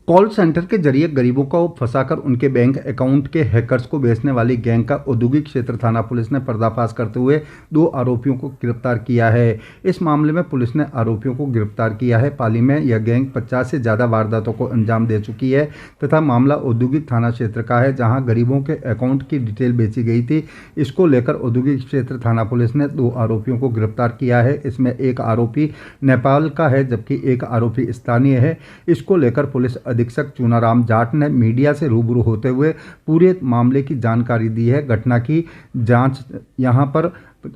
Call centre के जरिए गरीबों को फंसाकर उनके बैंक अकाउंट के हैकर्स को बेचने वाली गैंग का औद्योगिक क्षेत्र थाना पुलिस ने पर्दाफाश करते हुए 2 आरोपियों को गिरफ्तार किया है। इस मामले में पुलिस ने आरोपियों को गिरफ्तार किया है। पाली में यह गैंग 50 से ज़्यादा वारदातों को अंजाम दे चुकी है तथा मामला औद्योगिक थाना क्षेत्र का है, जहाँ गरीबों के अकाउंट की डिटेल बेची गई थी। इसको लेकर औद्योगिक क्षेत्र थाना पुलिस ने 2 आरोपियों को गिरफ्तार किया है। इसमें एक आरोपी नेपाल का है जबकि एक आरोपी स्थानीय है। इसको लेकर पुलिस अधीक्षक चूनाराम जाट ने मीडिया से रूबरू होते हुए पूरे मामले की जानकारी दी है। घटना की जांच यहां पर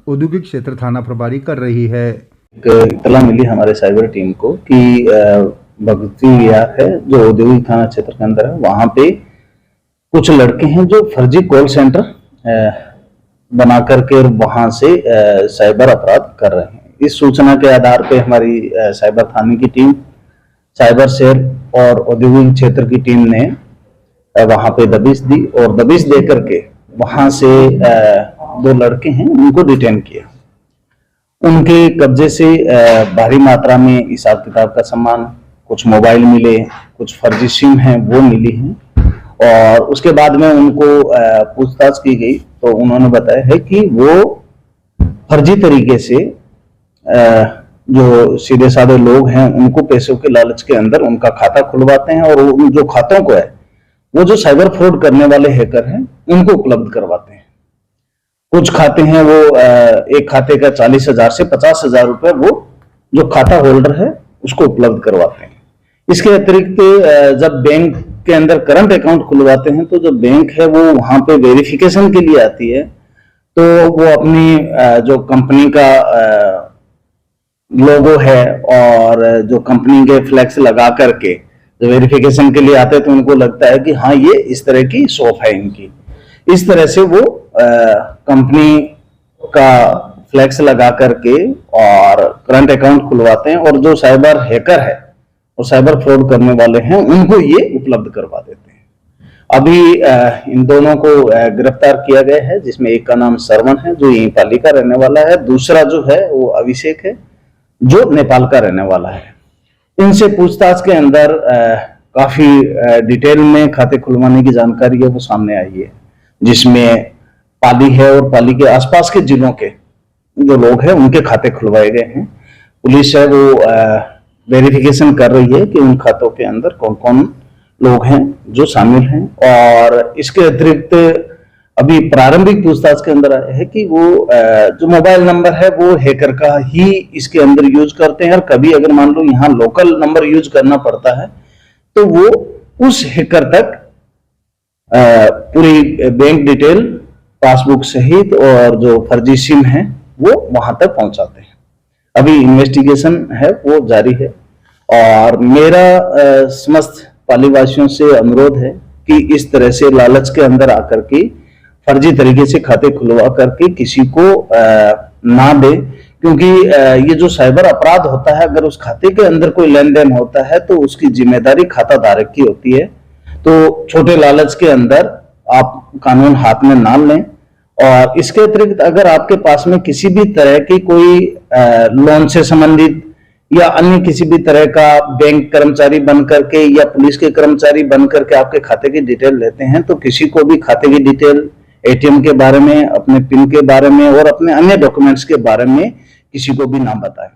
औद्योगिक क्षेत्र थाना प्रभारी कर रही है। इत्तला मिली हमारे साइबर टीम को कि भगवती विहार है जो औद्योगिक थाना क्षेत्र के अंदर है, वहां पे कुछ लड़के हैं जो फर्जी कॉल सेंटर बना करके वहां से साइबर अपराध कर रहे हैं। इस सूचना के आधार पे हमारी साइबर थाने की टीम, साइबर सेल और औद्योगिक क्षेत्र की टीम ने वहां पे दबिश दी और दबिश दे करके वहां से 2 लड़के हैं उनको डिटेन किया। उनके कब्जे से भारी मात्रा में हिसाब किताब का सामान, कुछ मोबाइल मिले, कुछ फर्जी सिम हैं वो मिली हैं और उसके बाद में उनको पूछताछ की गई तो उन्होंने बताया है कि वो फर्जी तरीके से जो सीधे साधे लोग हैं उनको पैसों के लालच के अंदर उनका खाता खुलवाते हैं और उन जो खातों को है वो जो साइबर फ्रॉड करने वाले हैकर हैं उनको उपलब्ध करवाते हैं। कुछ खाते हैं वो एक खाते का 40,000 से 50,000 रुपए वो जो खाता होल्डर है उसको उपलब्ध करवाते हैं। इसके अतिरिक्त जब बैंक के अंदर करंट अकाउंट खुलवाते हैं तो जो बैंक है वो वहां पे वेरिफिकेशन के लिए आती है तो वो अपनी जो कंपनी का लोगो है और जो कंपनी के फ्लैक्स लगा करके जो वेरिफिकेशन के लिए आते हैं तो उनको लगता है कि हाँ ये इस तरह की शॉप है इनकी। इस तरह से वो कंपनी का फ्लैक्स लगा करके और करंट अकाउंट खुलवाते हैं और जो साइबर हैकर है और साइबर फ्रॉड करने वाले हैं उनको ये उपलब्ध करवा देते हैं। अभी इन दोनों को गिरफ्तार किया गया है, जिसमें एक का नाम सरवण है जो यहीं पाली का रहने वाला है, दूसरा जो है वो अभिषेक है जो नेपाल का रहने वाला है। इनसे पूछताछ के अंदर काफी डिटेल में खाते खुलवाने की जानकारी है वो सामने आई है, जिसमें पाली है और पाली के आसपास के जिलों के जो लोग हैं उनके खाते खुलवाए गए हैं। पुलिस है वो वेरिफिकेशन कर रही है कि उन खातों के अंदर कौन कौन लोग हैं जो शामिल हैं और इसके अतिरिक्त अभी प्रारंभिक पूछताछ के अंदर है कि वो जो मोबाइल नंबर है वो हैकर का ही इसके अंदर यूज करते हैं और कभी अगर मान लो यहाँ लोकल नंबर यूज करना पड़ता है तो वो उस हैकर तक पूरी बैंक डिटेल, पासबुक सहित और जो फर्जी सिम है वो वहां तक पहुंचाते हैं। अभी इन्वेस्टिगेशन है वो जारी है और मेरा समस्त पालीवासियों से अनुरोध है कि इस तरह से लालच के अंदर आकर के फर्जी तरीके से खाते खुलवा करके किसी को ना दे, क्योंकि ये जो साइबर अपराध होता है अगर उस खाते के अंदर कोई लेन देन होता है तो उसकी जिम्मेदारी खाता धारक की होती है। तो छोटे लालच के अंदर आप कानून हाथ में ना लें और इसके अतिरिक्त अगर आपके पास में किसी भी तरह की कोई लोन से संबंधित या अन्य किसी भी तरह का बैंक कर्मचारी बन करके या पुलिस के कर्मचारी बन करके आपके खाते की डिटेल लेते हैं तो किसी को भी खाते की डिटेल, एटीएम के बारे में, अपने पिन के बारे में और अपने अन्य डॉक्यूमेंट्स के बारे में किसी को भी ना बताएं।